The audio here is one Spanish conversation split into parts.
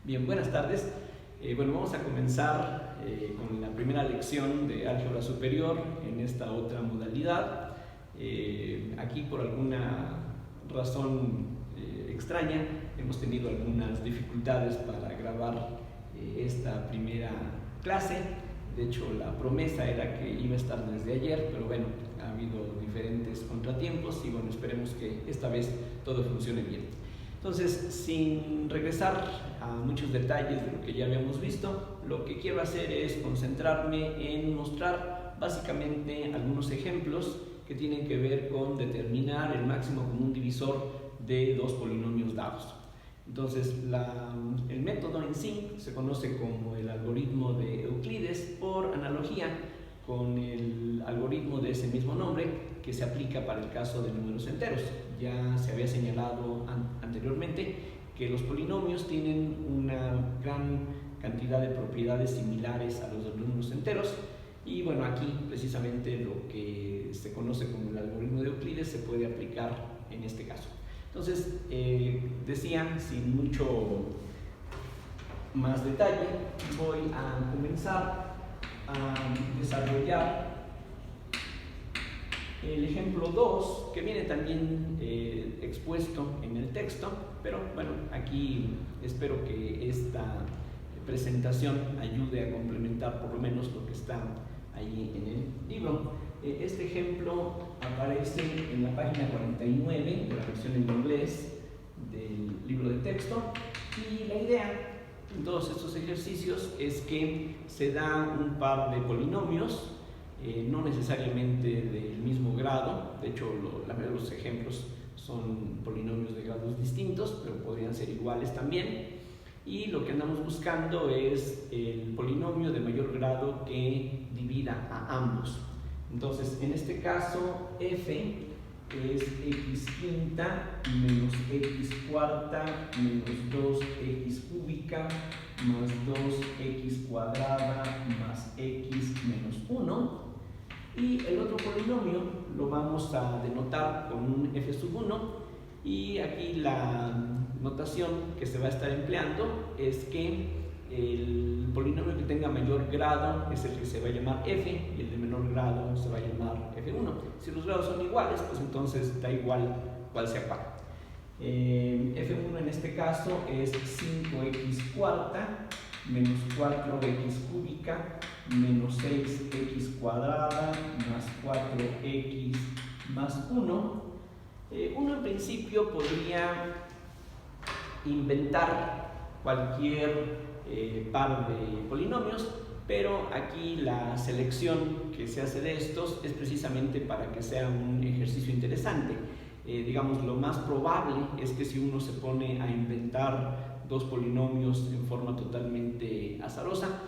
Bien, buenas tardes. Bueno, vamos a comenzar con la primera lección de álgebra superior en esta otra modalidad. Aquí por alguna razón extraña hemos tenido algunas dificultades para grabar esta primera clase. De hecho, la promesa era que iba a estar desde ayer, pero bueno, ha habido diferentes contratiempos y bueno, esperemos que esta vez todo funcione bien. Entonces, sin regresar a muchos detalles de lo que ya habíamos visto, lo que quiero hacer es concentrarme en mostrar básicamente algunos ejemplos que tienen que ver con determinar el máximo común divisor de dos polinomios dados. Entonces, el método en sí se conoce como el algoritmo de Euclides, por analogía con el algoritmo de ese mismo nombre que se aplica para el caso de números enteros. Ya se había señalado anteriormente que los polinomios tienen una gran cantidad de propiedades similares a los de los números enteros, y bueno, aquí precisamente lo que se conoce como el algoritmo de Euclides se puede aplicar en este caso. Entonces, decía, sin mucho más detalle, voy a comenzar a desarrollar el ejemplo 2, que viene también expuesto en el texto, pero bueno, aquí espero que esta presentación ayude a complementar por lo menos lo que está ahí en el libro. Este ejemplo aparece en la página 49 de la versión en inglés del libro de texto, y la idea en todos estos ejercicios es que se da un par de polinomios, no necesariamente del mismo grado. De hecho, la mayoría de los ejemplos son polinomios de grados distintos, pero podrían ser iguales también. Y lo que andamos buscando es el polinomio de mayor grado que divida a ambos. Entonces, en este caso, f es x quinta menos x cuarta menos 2x cúbica más 2x cuadrada más x menos 1. Y el otro polinomio lo vamos a denotar con un f sub 1, y aquí la notación que se va a estar empleando es que el polinomio que tenga mayor grado es el que se va a llamar f, y el de menor grado se va a llamar f1. Si los grados son iguales, pues entonces da igual cuál sea cuál. f1 en este caso es 5x cuarta menos 4x cúbica menos 6x cuadrada más 4x más 1. Uno en principio podría inventar cualquier par de polinomios, pero aquí la selección que se hace de estos es precisamente para que sea un ejercicio interesante. Digamos, lo más probable es que si uno se pone a inventar dos polinomios en forma totalmente azarosa,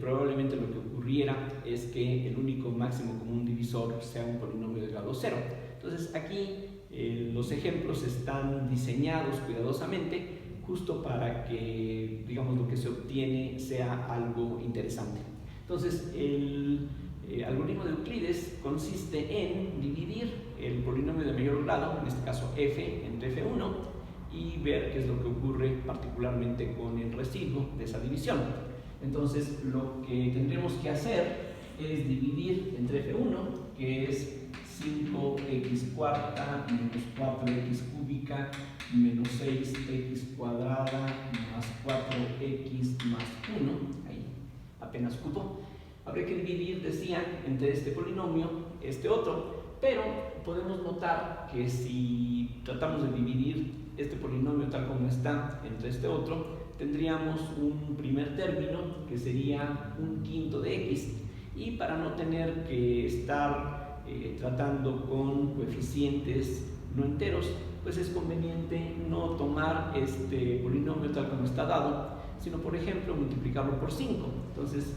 probablemente lo que ocurriera es que el único máximo común divisor sea un polinomio de grado 0. Entonces aquí los ejemplos están diseñados cuidadosamente justo para que, digamos, lo que se obtiene sea algo interesante. Entonces, el algoritmo de Euclides consiste en dividir el polinomio de mayor grado, en este caso f, entre f1, y ver qué es lo que ocurre particularmente con el residuo de esa división. Entonces, lo que tendremos que hacer es dividir entre f1, que es 5x cuarta menos 4x cúbica menos 6x cuadrada más 4x más 1, ahí apenas cupo. Habría que dividir, decía, entre este polinomio este otro, pero podemos notar que si tratamos de dividir este polinomio tal como está entre este otro, tendríamos un primer término que sería un quinto de x, y para no tener que estar tratando con coeficientes no enteros, pues es conveniente no tomar este polinomio tal como está dado, sino por ejemplo multiplicarlo por 5. Entonces,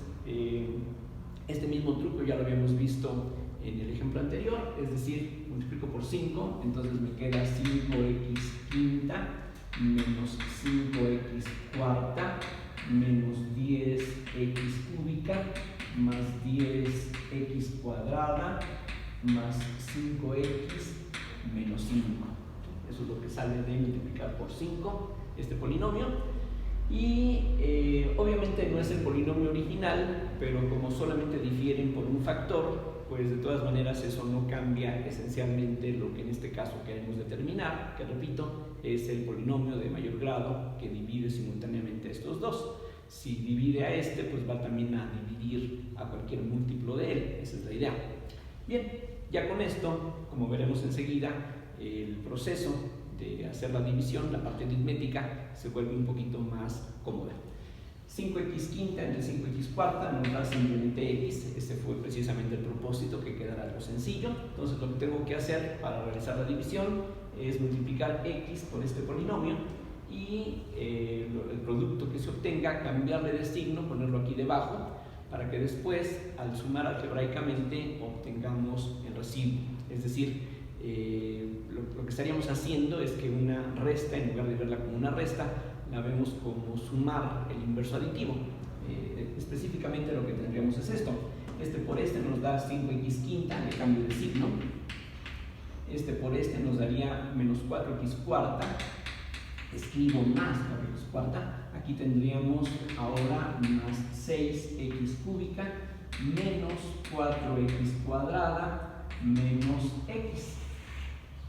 este mismo truco ya lo habíamos visto en el ejemplo anterior, es decir, multiplico por 5, entonces me queda 5x quinta menos 5x cuarta menos 10x cúbica más 10x cuadrada más 5x menos 5. Eso es lo que sale de multiplicar por 5 este polinomio. Y es el polinomio original, pero como solamente difieren por un factor, pues de todas maneras eso no cambia esencialmente lo que en este caso queremos determinar, que repito, es el polinomio de mayor grado que divide simultáneamente a estos dos. Si divide a este, pues va también a dividir a cualquier múltiplo de él, esa es la idea. Bien, ya con esto, como veremos enseguida, el proceso de hacer la división, la parte aritmética, se vuelve un poquito más cómoda. 5x quinta entre 5x cuarta nos da simplemente x. Ese fue precisamente el propósito, que quedara algo sencillo. Entonces lo que tengo que hacer para realizar la división es multiplicar x por este polinomio y el producto que se obtenga, cambiarle de signo, ponerlo aquí debajo, para que después, al sumar algebraicamente, obtengamos el residuo. Es decir, lo que estaríamos haciendo es que una resta, en lugar de verla como una resta, la vemos como sumar el inverso aditivo. Específicamente lo que tendríamos es esto. Este por este nos da 5x quinta, le cambio de signo. Este por este nos daría menos 4x cuarta. Escribo más 4x cuarta. Aquí tendríamos ahora más 6x cúbica menos 4x cuadrada menos x.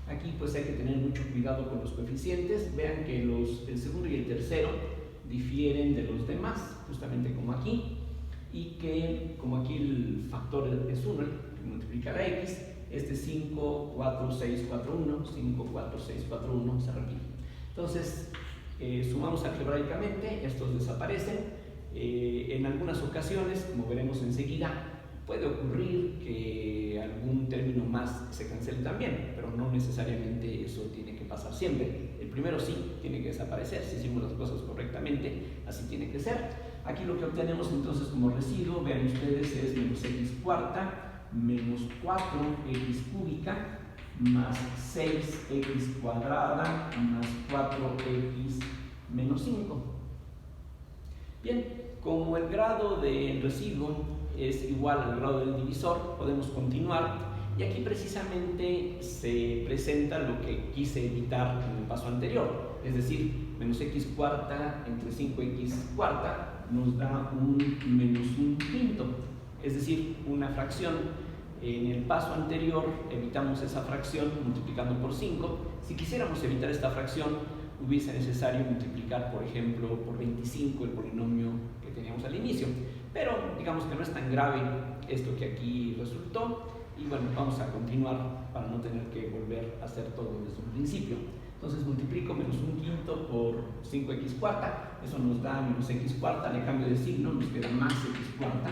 Aquí pues hay que tener mucho cuidado con los coeficientes. Vean que el segundo y el tercero difieren de los demás, justamente como aquí, y que como aquí el factor es 1, que multiplica la x, este 5, 4, 6, 4, 1, 5, 4, 6, 4, 1 se repite. Entonces sumamos algebraicamente, estos desaparecen. En algunas ocasiones, como veremos enseguida, puede ocurrir que algún término más se cancele también, pero no necesariamente eso tiene que pasar siempre. El primero sí tiene que desaparecer. Si hicimos las cosas correctamente, así tiene que ser. Aquí lo que obtenemos entonces como residuo, vean ustedes, es menos x cuarta menos 4x cúbica más 6x cuadrada más 4x menos 5. Bien, como el grado del residuo es igual al grado del divisor, podemos continuar, y aquí precisamente se presenta lo que quise evitar en el paso anterior, es decir, menos x cuarta entre 5x cuarta nos da un menos un quinto, es decir, una fracción. En el paso anterior evitamos esa fracción multiplicando por 5. Si quisiéramos evitar esta fracción, hubiese necesario multiplicar, por ejemplo, por 25 el polinomio que teníamos al inicio. Pero digamos que no es tan grave esto que aquí resultó, y bueno, vamos a continuar para no tener que volver a hacer todo desde un principio. Entonces multiplico menos un quinto por 5x cuarta, eso nos da menos x cuarta, le cambio de signo, nos queda más x cuarta.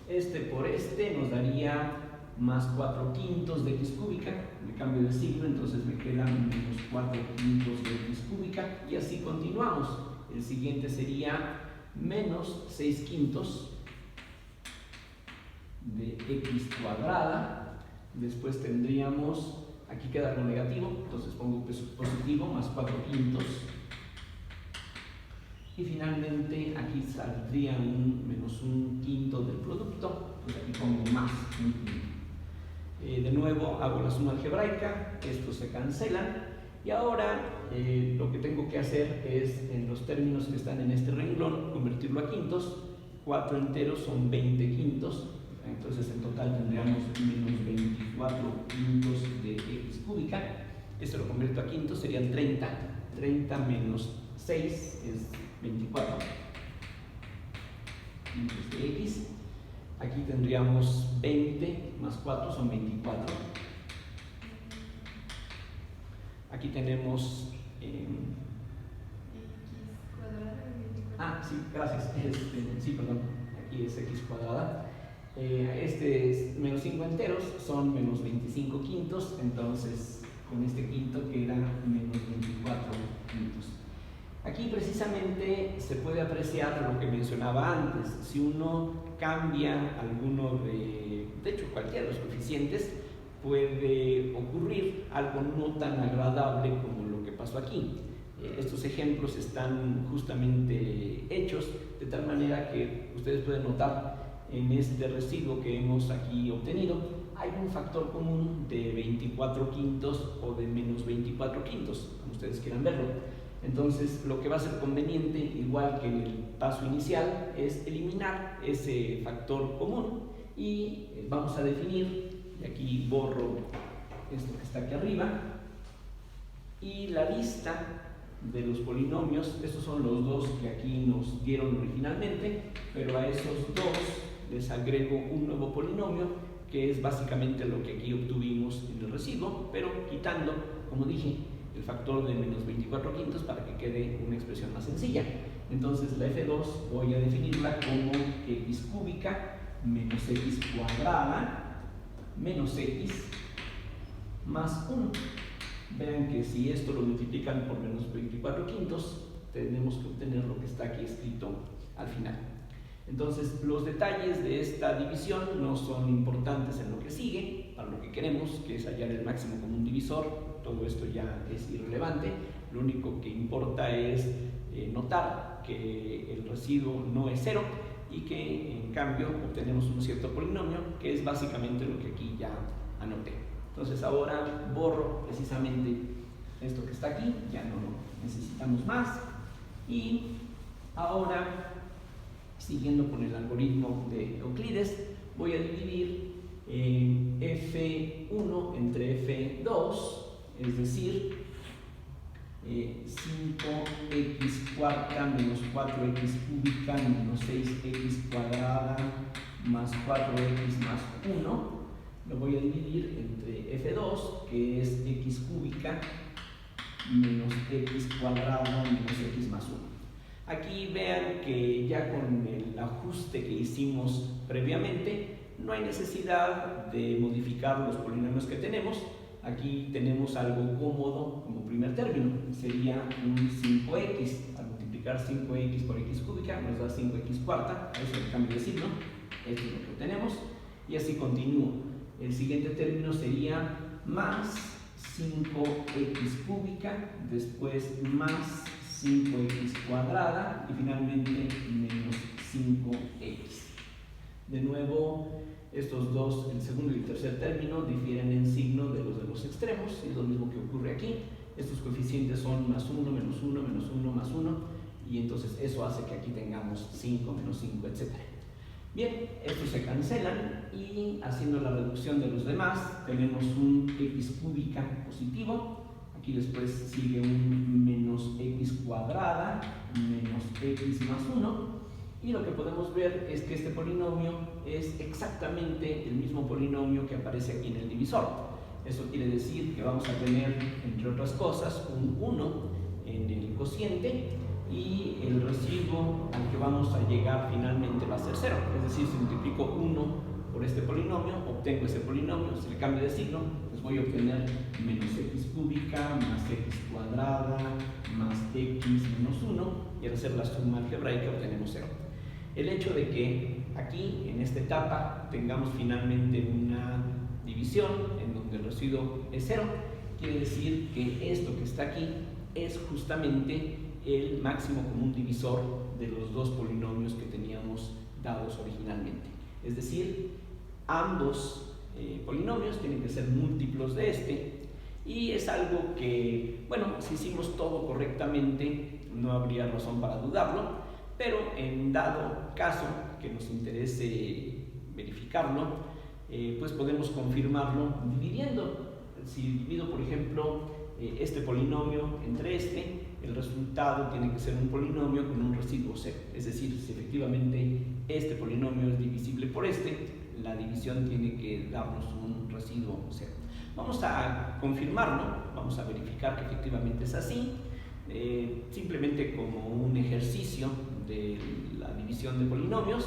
Este por este nos daría más 4 quintos de x cúbica, me cambio de signo, entonces me quedan menos 4 quintos de x cúbica, y así continuamos. El siguiente sería menos 6 quintos de x cuadrada. Después tendríamos, aquí queda algo negativo, entonces pongo positivo, más 4 quintos. Y finalmente aquí saldría un menos un quinto del producto, pues aquí pongo más un quinto. De nuevo hago la suma algebraica, estos se cancelan, y ahora lo que tengo que hacer es, en los términos que están en este renglón, convertirlo a quintos. 4 enteros son 20 quintos, entonces en total tendríamos menos 24 quintos de x cúbica. Esto lo convierto a quintos, serían 30. 30 menos 6 es 24 quintos de x. Aquí tendríamos 20 más 4 son 24. Aquí tenemos sí, gracias. Sí, perdón, aquí es x cuadrada. Este es menos 5 enteros, son menos 25 quintos, entonces con este quinto queda menos 24 quintos. Aquí precisamente se puede apreciar lo que mencionaba antes. Si uno cambia alguno de hecho cualquiera de los coeficientes, puede ocurrir algo no tan agradable como lo que pasó aquí. Estos ejemplos están justamente hechos de tal manera que ustedes pueden notar en este residuo que hemos aquí obtenido, hay un factor común de 24 quintos o de menos 24 quintos, como ustedes quieran verlo. Entonces, lo que va a ser conveniente, igual que en el paso inicial, es eliminar ese factor común y vamos a definir, y aquí borro esto que está aquí arriba, y la lista de los polinomios, estos son los dos que aquí nos dieron originalmente, pero a esos dos les agrego un nuevo polinomio, que es básicamente lo que aquí obtuvimos en el residuo, pero quitando, como dije, el factor de menos 24 quintos para que quede una expresión más sencilla. Entonces la f2 voy a definirla como x cúbica menos x cuadrada menos x más 1. Vean que si esto lo multiplican por menos 24 quintos, tenemos que obtener lo que está aquí escrito al final. Entonces, los detalles de esta división no son importantes en lo que sigue, para lo que queremos, que es hallar el máximo común divisor. Todo esto ya es irrelevante. Lo único que importa es notar que el residuo no es cero y que, en cambio, obtenemos un cierto polinomio, que es básicamente lo que aquí ya anoté. Entonces, ahora borro precisamente esto que está aquí, ya no lo necesitamos más. Y ahora, siguiendo con el algoritmo de Euclides, voy a dividir f1 entre f2, es decir, 5x cuarta menos 4x cúbica menos 6x cuadrada más 4x más 1, lo voy a dividir entre f2, que es x cúbica menos x cuadrada menos x más 1. Aquí vean que ya con el ajuste que hicimos previamente, no hay necesidad de modificar los polinomios que tenemos. Aquí tenemos algo cómodo como primer término, sería un 5x. Al multiplicar 5x por x cúbica nos da 5x cuarta, a eso el cambio de signo, esto es lo que obtenemos, y así continúo. El siguiente término sería más 5x cúbica, después más 5x cuadrada y finalmente menos 5x. De nuevo, estos dos, el segundo y el tercer término, difieren en signo de los extremos, y es lo mismo que ocurre aquí. Estos coeficientes son más 1, menos 1, menos 1, más 1, y entonces eso hace que aquí tengamos 5, menos 5, etc. Bien, estos se cancelan y haciendo la reducción de los demás, tenemos un x cúbica positivo. Aquí después sigue un menos x cuadrada menos x más 1, y lo que podemos ver es que este polinomio es exactamente el mismo polinomio que aparece aquí en el divisor. Eso quiere decir que vamos a tener, entre otras cosas, un 1 en el cociente, y el residuo al que vamos a llegar finalmente va a ser 0. Es decir, si multiplico 1 por este polinomio, obtengo ese polinomio. Si le cambio de signo, pues voy a obtener menos x cúbica más x cuadrada más x menos 1, y al hacer la suma algebraica obtenemos 0. El hecho de que aquí, en esta etapa, tengamos finalmente una división en donde el residuo es 0, quiere decir que esto que está aquí es justamente el máximo común divisor de los dos polinomios que teníamos dados originalmente. Es decir, ambos polinomios tienen que ser múltiplos de este, y es algo que, bueno, si hicimos todo correctamente no habría razón para dudarlo, pero en dado caso que nos interese verificarlo, pues podemos confirmarlo dividiendo. Si divido, por ejemplo, este polinomio entre este, el resultado tiene que ser un polinomio con un residuo 0. Es decir, si efectivamente este polinomio es divisible por este, la división tiene que darnos un residuo 0. Vamos a confirmarlo, vamos a verificar que efectivamente es así, simplemente como un ejercicio de la división de polinomios,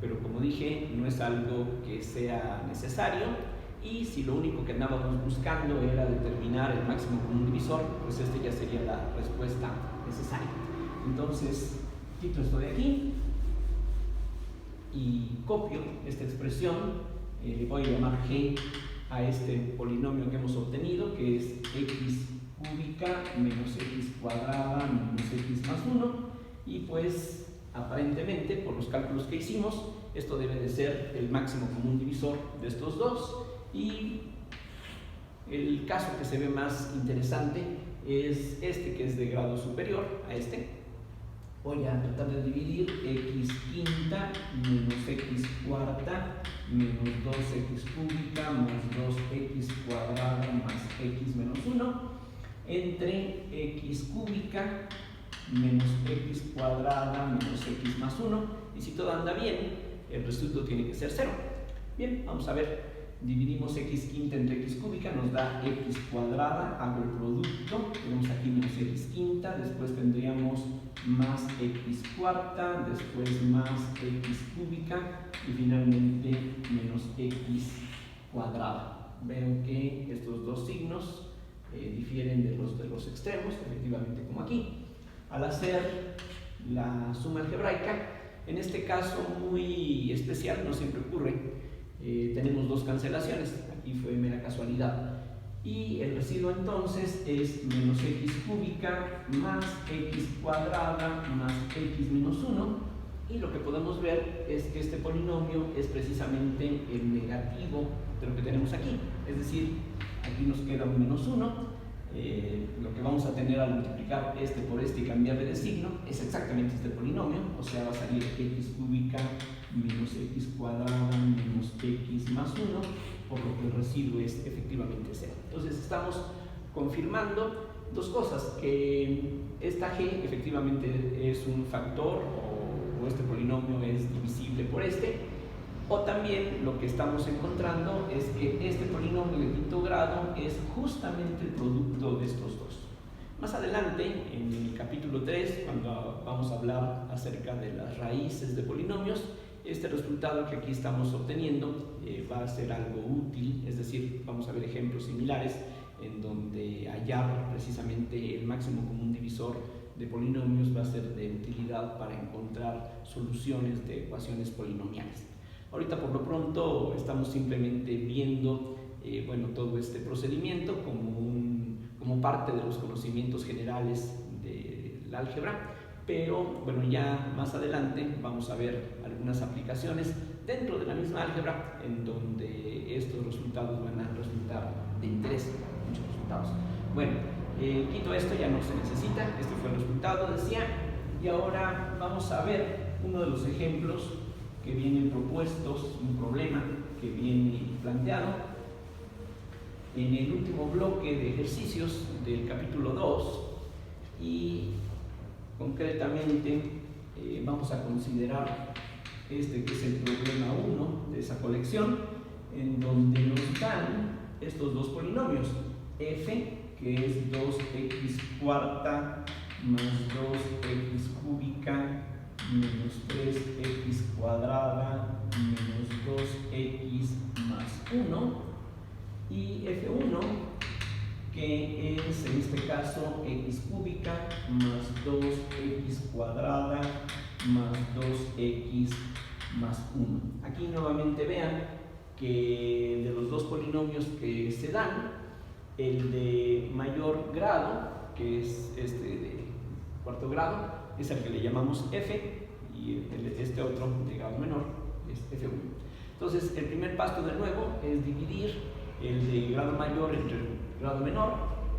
pero como dije, no es algo que sea necesario. Y si lo único que andábamos buscando era determinar el máximo común divisor, pues este ya sería la respuesta necesaria. Entonces, quito esto de aquí y copio esta expresión. Voy a llamar g a este polinomio que hemos obtenido, que es x cúbica menos x cuadrada menos x más 1, y pues aparentemente, por los cálculos que hicimos, esto debe de ser el máximo común divisor de estos dos. Y el caso que se ve más interesante es este que es de grado superior a este. Voy a tratar de dividir x quinta menos x cuarta menos 2x cúbica más 2x cuadrada más x menos 1 entre x cúbica menos x cuadrada menos x más 1, y si todo anda bien, el resultado tiene que ser 0. Bien, vamos a ver. Dividimos x quinta entre x cúbica, nos da x cuadrada, hago el producto, tenemos aquí menos x quinta, después tendríamos más x cuarta, después más x cúbica y finalmente menos x cuadrada. Veo que estos dos signos difieren de los extremos, efectivamente como aquí. Al hacer la suma algebraica, en este caso muy especial, no siempre ocurre, tenemos dos cancelaciones, aquí fue mera casualidad, y el residuo entonces es menos x cúbica más x cuadrada más x menos 1, y lo que podemos ver es que este polinomio es precisamente el negativo de lo que tenemos aquí, es decir, aquí nos queda un menos 1, lo que vamos a tener al multiplicar este por este y cambiarle de signo es exactamente este polinomio, o sea, va a salir x cúbica menos x cuadrada menos x más 1, por lo que el residuo es efectivamente 0. Entonces estamos confirmando dos cosas, que esta g efectivamente es un factor o este polinomio es divisible por este, o también lo que estamos encontrando es que este polinomio de quinto grado es justamente el producto de estos dos. Más adelante, en el capítulo 3, cuando vamos a hablar acerca de las raíces de polinomios, este resultado que aquí estamos obteniendo va a ser algo útil, es decir, vamos a ver ejemplos similares en donde hallar precisamente el máximo común divisor de polinomios va a ser de utilidad para encontrar soluciones de ecuaciones polinomiales. Ahorita por lo pronto estamos simplemente viendo todo este procedimiento como parte de los conocimientos generales del álgebra, pero bueno, ya más adelante vamos a ver algunas aplicaciones dentro de la misma álgebra en donde estos resultados van a resultar de interés, muchos resultados. Bueno, quito esto, ya no se necesita, este fue el resultado, decía, y ahora vamos a ver uno de los ejemplos que vienen propuestos, un problema que viene planteado en el último bloque de ejercicios del capítulo 2, y concretamente vamos a considerar este que es el problema 1 de esa colección, en donde nos dan estos dos polinomios, f, que es 2x cuarta más 2x cúbica menos 3x cuadrada menos 2x más 1, y f1 que es en este caso x cúbica más 2x cuadrada más 2x más 1. Aquí nuevamente vean que de los dos polinomios que se dan, el de mayor grado, que es este de cuarto grado, es el que le llamamos f, y este otro de grado menor es f1. Entonces el primer paso de nuevo es dividir el de grado mayor entre el grado menor,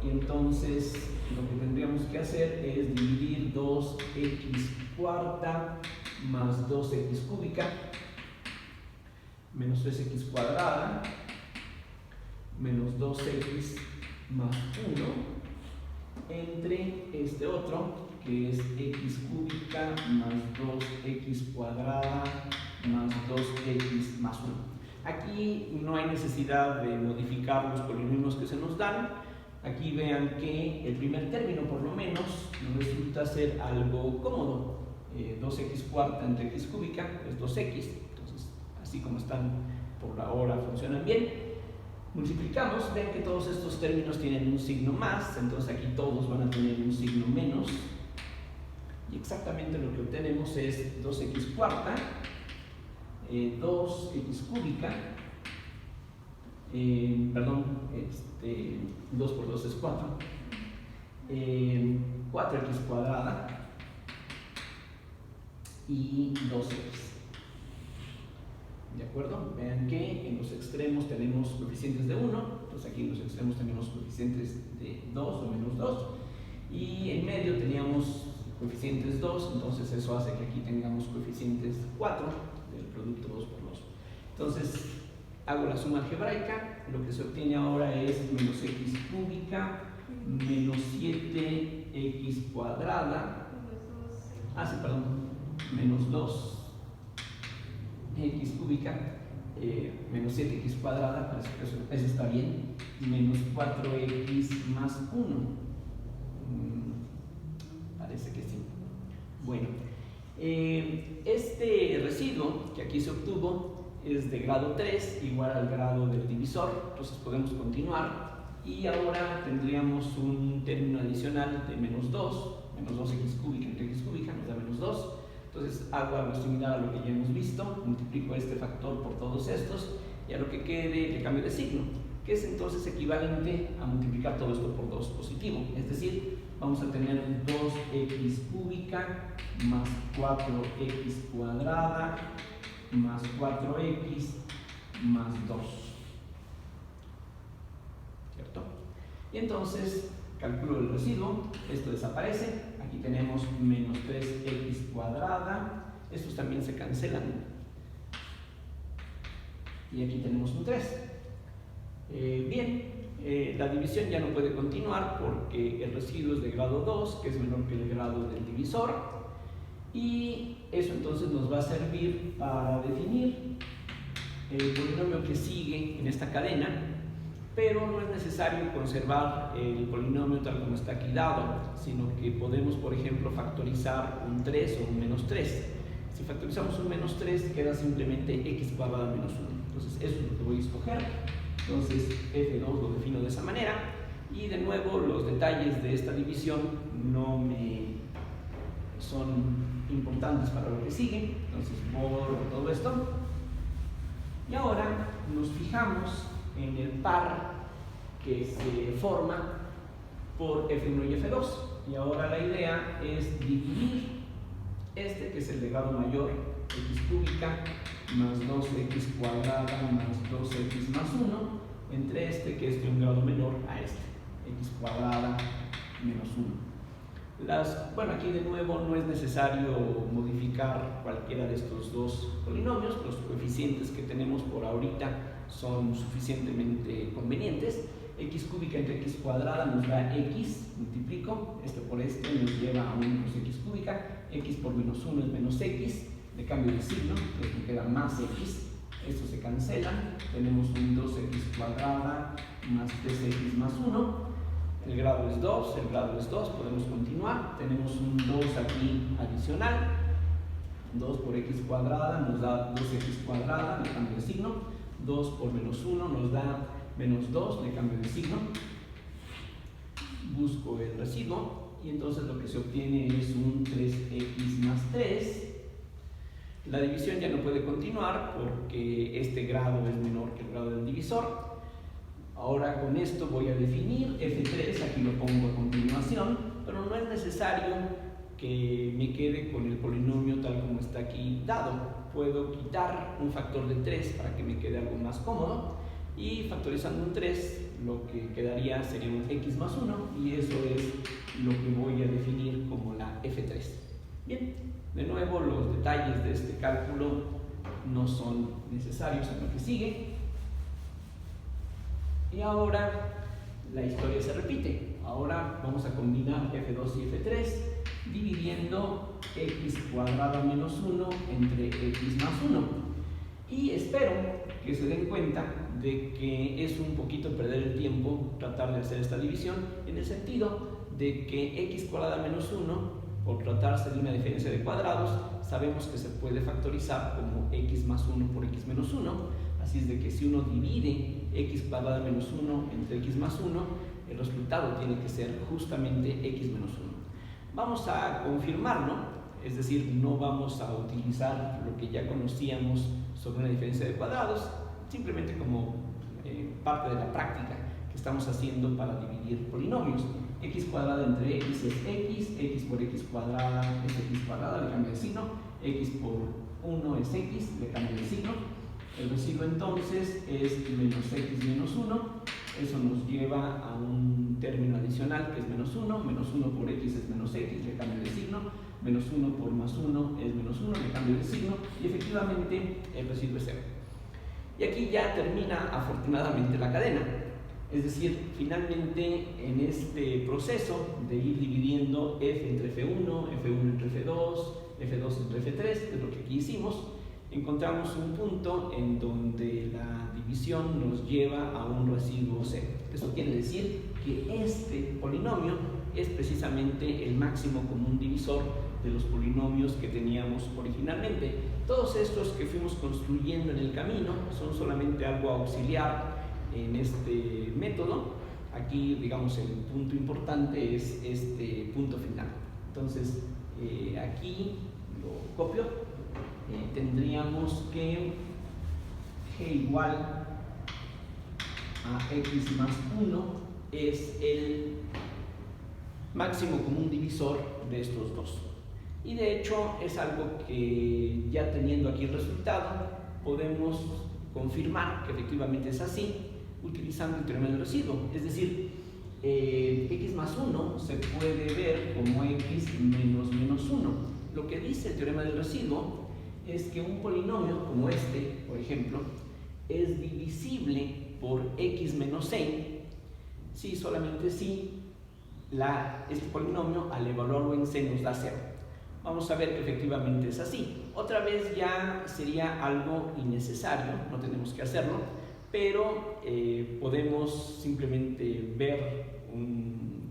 y entonces lo que tendríamos que hacer es dividir 2x cuarta más 2x cúbica menos 3x cuadrada menos 2x más 1 entre este otro que es x cúbica más 2x cuadrada más 2x más 1. Aquí no hay necesidad de modificar los polinomios que se nos dan. Aquí vean que el primer término por lo menos nos resulta ser algo cómodo. 2x cuarta entre x cúbica es 2x, entonces así como están por ahora funcionan bien. Multiplicamos, ven que todos estos términos tienen un signo más, entonces aquí todos van a tener un signo menos, y exactamente lo que obtenemos es 2x cuarta, 2x cúbica, 2 por 2 es 4, 4x cuadrada y 2x. ¿De acuerdo? Vean que en los extremos tenemos coeficientes de 1, entonces aquí en los extremos tenemos coeficientes de 2 o menos 2, y en medio teníamos coeficientes 2, entonces eso hace que aquí tengamos coeficientes 4 del producto 2 por 2. Entonces hago la suma algebraica, lo que se obtiene ahora es menos x cúbica menos 7x cuadrada, menos 2x cúbica menos 7x cuadrada, parece que eso está bien, menos 4x más 1. Parece que sí. Bueno, este residuo que aquí se obtuvo es de grado 3, igual al grado del divisor, entonces podemos continuar y ahora tendríamos un término adicional de menos 2x cúbica entre x cúbica nos da menos 2. Entonces hago algo similar a lo que ya hemos visto, multiplico este factor por todos estos y a lo que quede le cambio de signo, que es entonces equivalente a multiplicar todo esto por 2 positivo, es decir, vamos a tener 2x cúbica más 4x cuadrada más 4x más 2, ¿cierto? Y entonces calculo el residuo, esto desaparece, aquí tenemos menos 3x cuadrada, estos también se cancelan, y aquí tenemos un 3. La división ya no puede continuar porque el residuo es de grado 2, que es menor que el grado del divisor, y eso entonces nos va a servir para definir el polinomio que sigue en esta cadena, pero no es necesario conservar el polinomio tal como está aquí dado, sino que podemos, por ejemplo, factorizar un 3 o un menos 3. Si factorizamos un menos 3, queda simplemente x cuadrada menos 1. Entonces, eso es lo que voy a escoger. Entonces, f2 lo defino de esa manera. Y de nuevo, los detalles de esta división no me son importantes para lo que sigue. Entonces, borro todo esto. Y ahora nos fijamos en el par que se forma por f1 y f2. Y ahora la idea es dividir este, que es el de grado mayor, x cúbica más 2x cuadrada más 2x más 1, entre este, que es de un grado menor, a este, x cuadrada menos 1. Bueno, aquí de nuevo no es necesario modificar cualquiera de estos dos polinomios, los coeficientes que tenemos por ahorita son suficientemente convenientes. X cúbica entre x cuadrada nos da x, multiplico, este por este nos lleva a 1 menos x cúbica, x por menos 1 es menos x, le cambio de signo, entonces me queda más x, estos se cancelan, tenemos un 2x cuadrada más 3x más 1, el grado es 2, podemos continuar, tenemos un 2 aquí adicional, 2 por x cuadrada nos da 2x cuadrada, le cambio de signo, 2 por menos 1 nos da menos 2, le cambio de signo, busco el residuo y entonces lo que se obtiene es un 3x más 3. La división ya no puede continuar porque este grado es menor que el grado del divisor. Ahora con esto voy a definir f3, aquí lo pongo a continuación, pero no es necesario que me quede con el polinomio tal como está aquí dado. Puedo quitar un factor de 3 para que me quede algo más cómodo y factorizando un 3 lo que quedaría sería un x más 1 y eso es lo que voy a definir como la f3. Bien, de nuevo los detalles de este cálculo no son necesarios en lo que sigue y ahora la historia se repite. Ahora vamos a combinar f2 y f3 dividiendo x cuadrada menos 1 entre x más 1 y espero que se den cuenta de que es un poquito perder el tiempo tratar de hacer esta división en el sentido de que x cuadrada menos 1, por tratarse de una diferencia de cuadrados, sabemos que se puede factorizar como x más 1 por x menos 1, así es de que si uno divide x cuadrada menos 1 entre x más 1, el resultado tiene que ser justamente x menos 1. Vamos a confirmarlo, es decir, no vamos a utilizar lo que ya conocíamos sobre una diferencia de cuadrados, simplemente como parte de la práctica que estamos haciendo para dividir polinomios. X cuadrada entre x es x por x cuadrada es x cuadrada, le cambio de signo, x por 1 es x, le cambio de signo, El residuo entonces es menos x menos 1. Eso nos lleva a un término adicional que es menos 1. Menos 1 por x es menos x, le cambio de signo. Menos 1 por más 1 es menos 1, le cambio de signo. Y efectivamente el residuo es 0. Y aquí ya termina afortunadamente la cadena. Es decir, finalmente en este proceso de ir dividiendo f entre f1, f1 entre f2, f2 entre f3, que es lo que aquí hicimos, encontramos un punto en donde la división nos lleva a un residuo 0. Eso quiere decir que este polinomio es precisamente el máximo común divisor de los polinomios que teníamos originalmente. Todos estos que fuimos construyendo en el camino son solamente algo auxiliar en este método. Aquí, digamos, el punto importante es este punto final. Entonces, aquí lo copio. Tendríamos que g igual a x más 1 es el máximo común divisor de estos dos. Y de hecho es algo que ya teniendo aquí el resultado podemos confirmar que efectivamente es así utilizando el teorema del residuo. Es decir, x más 1 se puede ver como x menos menos 1. Lo que dice el teorema del residuo es que un polinomio como este, por ejemplo, es divisible por x menos c si solamente si este polinomio al evaluarlo en c nos da 0. Vamos a ver que efectivamente es así. Otra vez ya sería algo innecesario, no tenemos que hacerlo, pero podemos simplemente ver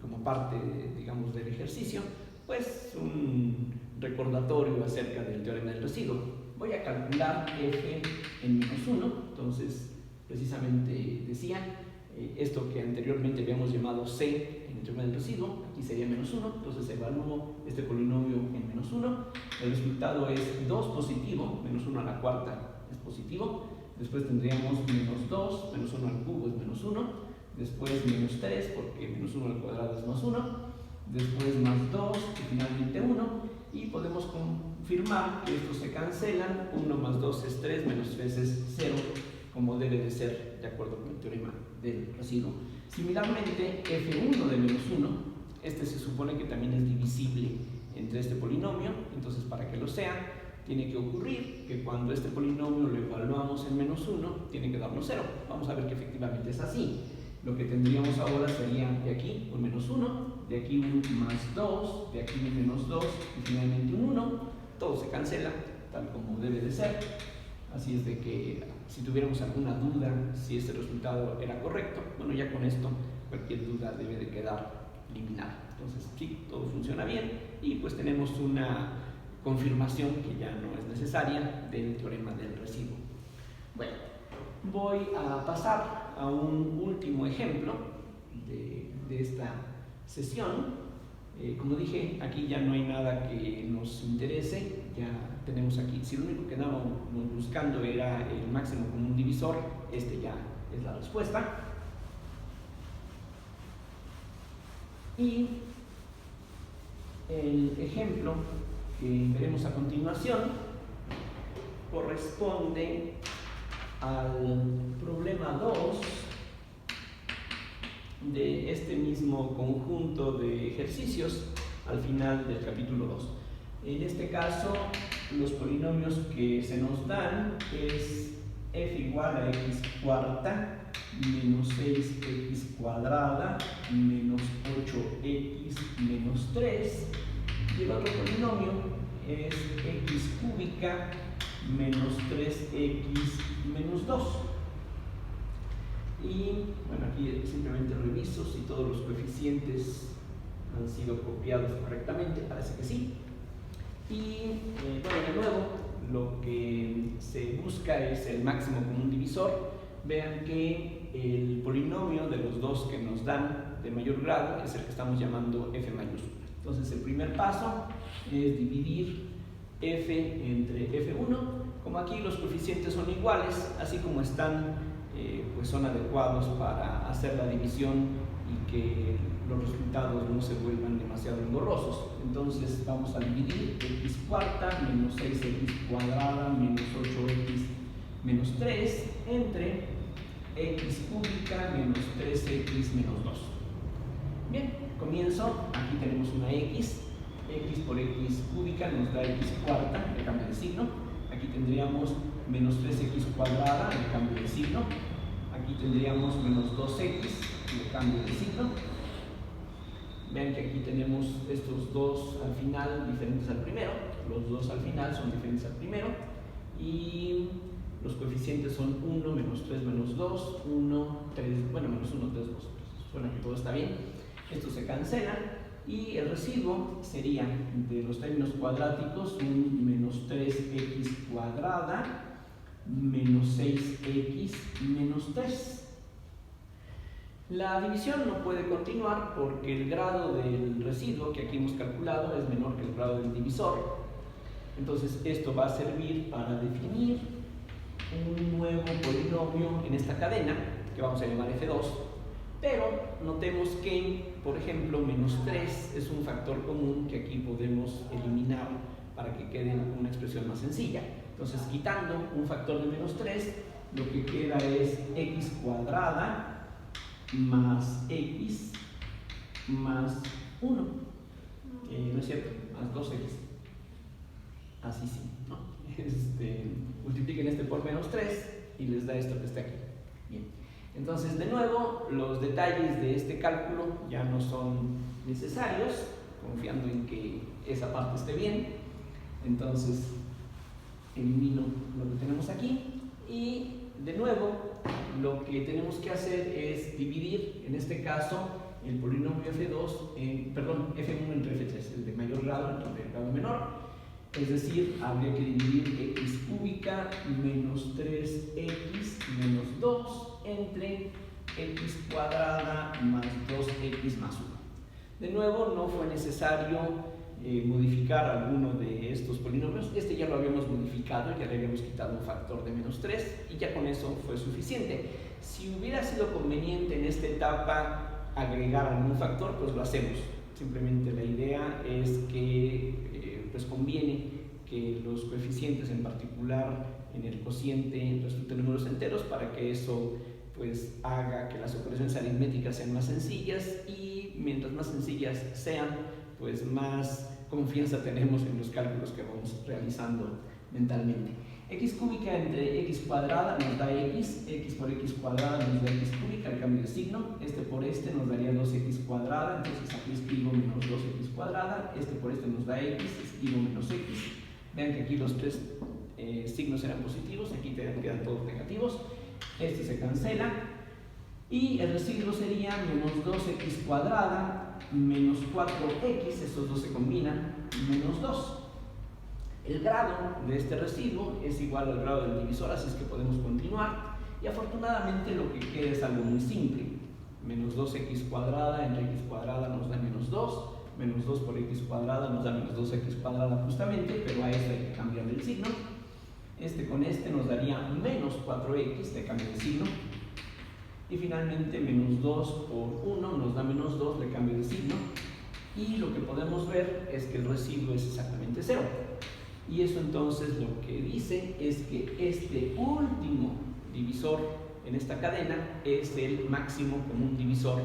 como parte, digamos, del ejercicio, pues un recordatorio acerca del teorema del residuo. Voy a calcular f en menos 1, entonces precisamente decía esto que anteriormente habíamos llamado c en el teorema del residuo, aquí sería menos 1, entonces evalúo este polinomio en menos 1, el resultado es 2 positivo, menos 1 a la cuarta es positivo, después tendríamos menos 2, menos 1 al cubo es menos 1, después menos 3 porque menos 1 al cuadrado es más 1, después más 2 y finalmente 1, y podemos confirmar que estos se cancelan, 1 más 2 es 3, menos 3 es 0, como debe de ser de acuerdo con el teorema del residuo. Similarmente, f1 de menos 1, este se supone que también es divisible entre este polinomio, entonces para que lo sea, tiene que ocurrir que cuando este polinomio lo evaluamos en menos 1, tiene que darnos 0. Vamos a ver que efectivamente es así. Lo que tendríamos ahora sería de aquí un menos 1, de aquí un más 2, de aquí un menos 2 y finalmente un 1. Todo se cancela, tal como debe de ser. Así es de que si tuviéramos alguna duda si este resultado era correcto, bueno, ya con esto cualquier duda debe de quedar eliminada. Entonces, sí, todo funciona bien y pues tenemos una confirmación que ya no es necesaria del teorema del residuo. Bueno, voy a pasar a un último ejemplo de esta sesión. Como dije, aquí ya no hay nada que nos interese, ya tenemos aquí, si lo único que andábamos buscando era el máximo común divisor, este ya es la respuesta. Y el ejemplo que veremos a continuación corresponde al problema 2 de este mismo conjunto de ejercicios al final del capítulo 2. En este caso, los polinomios que se nos dan es f igual a x cuarta menos 6x cuadrada menos 8x menos 3, y el otro polinomio es x cúbica menos 3x menos 2. Y bueno, aquí simplemente reviso si todos los coeficientes han sido copiados correctamente, parece que sí. Y bueno, de nuevo, lo que se busca es el máximo común divisor. Vean que el polinomio de los dos que nos dan de mayor grado es el que estamos llamando f mayúscula. Entonces el primer paso es dividir f entre f1. Como aquí los coeficientes son iguales, así como están, pues son adecuados para hacer la división y que los resultados no se vuelvan demasiado engorrosos. Entonces vamos a dividir x cuarta menos 6x cuadrada menos 8x menos 3 entre x cúbica menos 3x menos 2. Bien, comienzo, aquí tenemos una x por x cúbica nos da x cuarta, le cambio de signo. Aquí tendríamos menos 3x cuadrada, le cambio de signo. Aquí tendríamos menos 2x, le cambio de signo. Vean que aquí tenemos estos dos al final diferentes al primero. Los dos al final son diferentes al primero. Y los coeficientes son 1, menos 3, menos 2, 1, 3, bueno, menos 1, 3, 2. Suena que todo está bien. Esto se cancela. Y el residuo sería de los términos cuadráticos un menos 3x cuadrada menos 6x menos 3. La división no puede continuar porque el grado del residuo que aquí hemos calculado es menor que el grado del divisor. Entonces esto va a servir para definir un nuevo polinomio en esta cadena que vamos a llamar f2. Pero notemos que, por ejemplo, menos 3 es un factor común que aquí podemos eliminar para que quede una expresión más sencilla. Entonces, quitando un factor de menos 3, lo que queda es x cuadrada más x más 1. No es cierto, más 2x. Así sí, ¿no? Multipliquen este por menos 3 y les da esto que está aquí. Bien. Entonces, de nuevo, los detalles de este cálculo ya no son necesarios, confiando en que esa parte esté bien. Entonces, elimino lo que tenemos aquí y, de nuevo, lo que tenemos que hacer es dividir, en este caso, el polinomio f2, f1 entre f3, el de mayor grado entre el grado menor. Es decir, habría que dividir x cúbica menos 3x menos 2 entre x cuadrada más 2x más 1. De nuevo, no fue necesario modificar alguno de estos polinomios. Este ya lo habíamos modificado, ya le habíamos quitado un factor de menos 3 y ya con eso fue suficiente. Si hubiera sido conveniente en esta etapa agregar algún factor, pues lo hacemos. Simplemente la idea es que pues conviene que los coeficientes, en particular en el cociente, resulten números enteros para que eso pues haga que las operaciones aritméticas sean más sencillas, y mientras más sencillas sean, pues más confianza tenemos en los cálculos que vamos realizando mentalmente. X cúbica entre x cuadrada nos da x por x cuadrada nos da x cúbica, el cambio de signo. Este por este nos daría 2x cuadrada, entonces aquí escribo menos 2x cuadrada. Este por este nos da x, escribo menos x. Vean que aquí los tres signos eran positivos, aquí quedan todos negativos. Este se cancela y el residuo sería menos 2x cuadrada menos 4x, estos dos se combinan, menos 2. El grado de este residuo es igual al grado del divisor, así es que podemos continuar. Y afortunadamente lo que queda es algo muy simple. Menos 2x cuadrada entre x cuadrada nos da menos 2. Menos 2 por x cuadrada nos da menos 2x cuadrada justamente, pero a esto hay que cambiarle el signo. Este con este nos daría menos 4x, le cambio de signo. Y finalmente menos 2 por 1 nos da menos 2, le cambio de signo. Y lo que podemos ver es que el residuo es exactamente 0. Y eso entonces lo que dice es que este último divisor en esta cadena es el máximo común divisor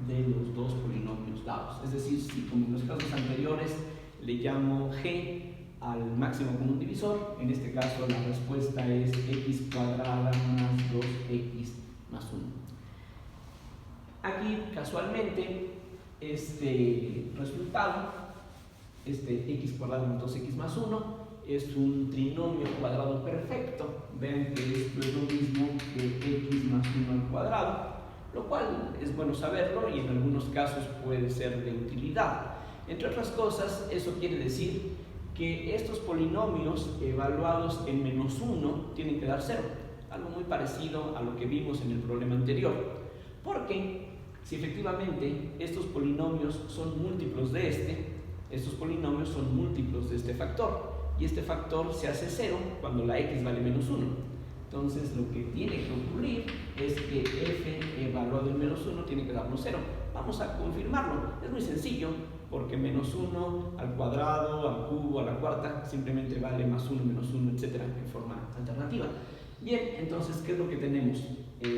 de los dos polinomios dados. Es decir, si como en los casos anteriores le llamo g al máximo común divisor, en este caso la respuesta es x cuadrada más 2x más 1. Aquí casualmente este resultado, este x cuadrado más 2x más 1, es un trinomio cuadrado perfecto. Vean que esto es lo mismo que x más 1 al cuadrado, lo cual es bueno saberlo y en algunos casos puede ser de utilidad. Entre otras cosas, eso quiere decir que estos polinomios evaluados en menos 1 tienen que dar 0, algo muy parecido a lo que vimos en el problema anterior, porque si efectivamente estos polinomios son múltiplos de estos polinomios son múltiplos de este factor, y este factor se hace 0 cuando la x vale menos 1. Entonces lo que tiene que ocurrir es que f evaluado en menos 1 tiene que darnos 0. Vamos a confirmarlo. Es muy sencillo, porque menos 1 al cuadrado, al cubo, a la cuarta, simplemente vale más 1, menos 1, etc. en forma alternativa. Bien, entonces, ¿qué es lo que tenemos?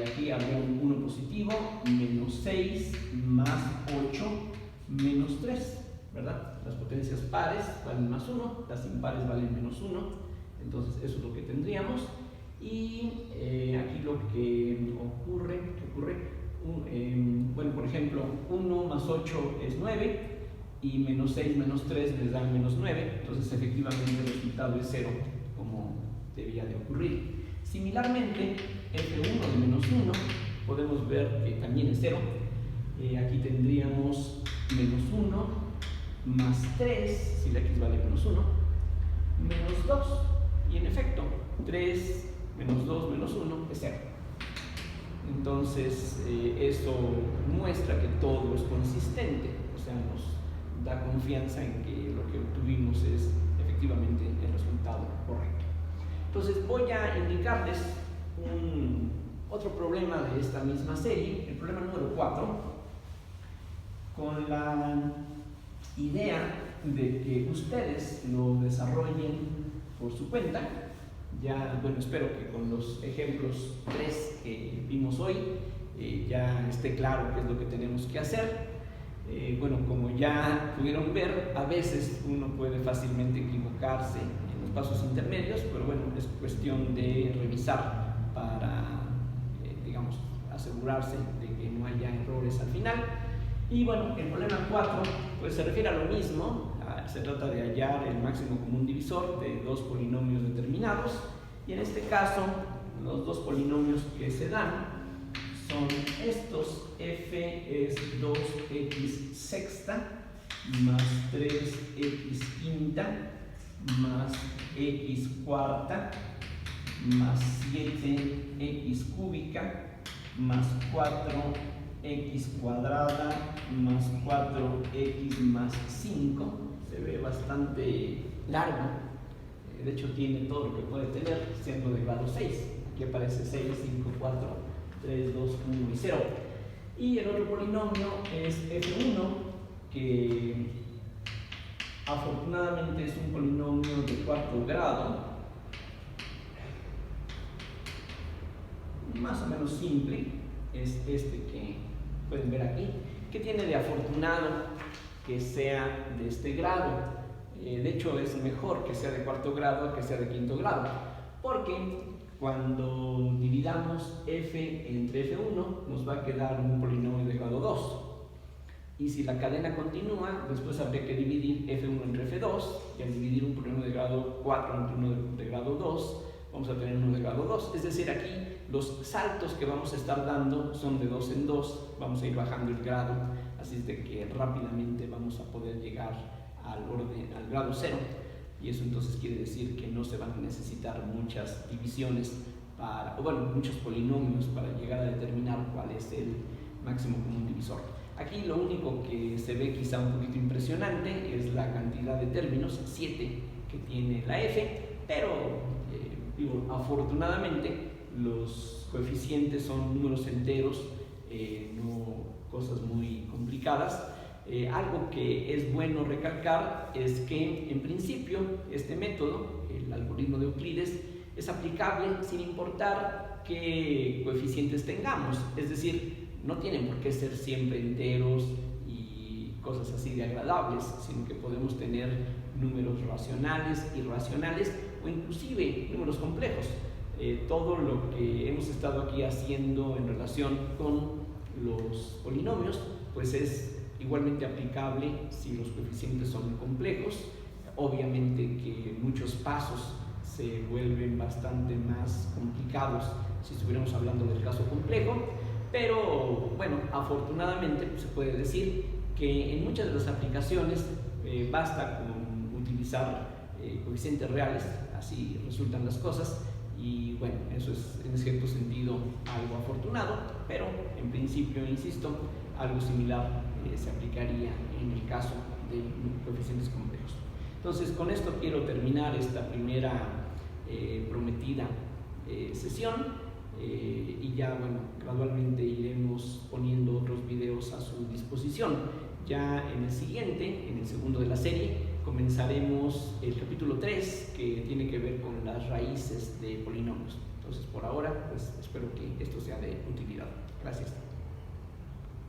Aquí habría un 1 positivo, menos 6, más 8, menos 3, ¿verdad? Las potencias pares valen más 1, las impares valen menos 1, entonces eso es lo que tendríamos. Y aquí lo que ocurre, bueno, por ejemplo, 1 más 8 es 9, y menos 6 menos 3 les dan menos 9, entonces efectivamente el resultado es 0, como debía de ocurrir. Similarmente, f1 de menos 1, podemos ver que también es 0. Aquí tendríamos menos 1 más 3, si la x vale menos 1, menos 2. Y en efecto, 3 menos 2 menos 1 es 0. Entonces, eso muestra que todo es consistente, o sea, nos da confianza en que lo que obtuvimos es efectivamente el resultado correcto. Entonces voy a indicarles otro problema de esta misma serie, el problema número 4, con la idea de que ustedes lo desarrollen por su cuenta. Ya, bueno, espero que con los ejemplos 3 que vimos hoy ya esté claro qué es lo que tenemos que hacer. Bueno, como ya pudieron ver, a veces uno puede fácilmente equivocarse en los pasos intermedios, pero bueno, es cuestión de revisar para, digamos, asegurarse de que no haya errores al final. Y bueno, el problema 4 pues se refiere a lo mismo. Se trata de hallar el máximo común divisor de dos polinomios determinados, y en este caso los dos polinomios que se dan son estos. F es 2x sexta más 3x quinta más x cuarta más 7x cúbica más 4x cuadrada más 4x más 5. Se ve bastante largo, de hecho tiene todo lo que puede tener siendo de grado 6. Aquí aparece 6, 5, 4, 3, 2, 1 y 0. Y el otro polinomio es f1, que afortunadamente es un polinomio de cuarto grado, más o menos simple. Es este que pueden ver aquí. ¿Qué tiene de afortunado que sea de este grado? De hecho, es mejor que sea de cuarto grado que sea de quinto grado, porque cuando dividamos f entre f1 nos va a quedar un polinomio de grado 2, y si la cadena continúa, después habría que dividir f1 entre f2, y al dividir un polinomio de grado 4 entre uno de grado 2 vamos a tener uno de grado 2, es decir, aquí los saltos que vamos a estar dando son de 2 en 2, vamos a ir bajando el grado, así es de que rápidamente vamos a poder llegar al grado 0, y eso entonces quiere decir que no se van a necesitar muchas divisiones muchos polinomios para llegar a determinar cuál es el máximo común divisor. Aquí lo único que se ve quizá un poquito impresionante es la cantidad de términos, 7, que tiene la f, pero afortunadamente los coeficientes son números enteros, no cosas muy complicadas. Algo que es bueno recalcar es que en principio este método, el algoritmo de Euclides, es aplicable sin importar qué coeficientes tengamos, es decir, no tienen por qué ser siempre enteros y cosas así de agradables, sino que podemos tener números racionales, irracionales o inclusive números complejos. Todo lo que hemos estado aquí haciendo en relación con los polinomios pues es igualmente aplicable si los coeficientes son complejos. Obviamente que muchos pasos se vuelven bastante más complicados si estuviéramos hablando del caso complejo, pero bueno, afortunadamente pues, se puede decir que en muchas de las aplicaciones basta con utilizar coeficientes reales, así resultan las cosas, y bueno, eso es en cierto sentido algo afortunado, pero en principio, insisto, algo similar se aplicaría en el caso de coeficientes complejos. Entonces, con esto quiero terminar esta primera prometida sesión, y ya, bueno, gradualmente iremos poniendo otros videos a su disposición. Ya en el siguiente, en el segundo de la serie, comenzaremos el capítulo 3, que tiene que ver con las raíces de polinomios. Entonces, por ahora, pues espero que esto sea de utilidad. Gracias.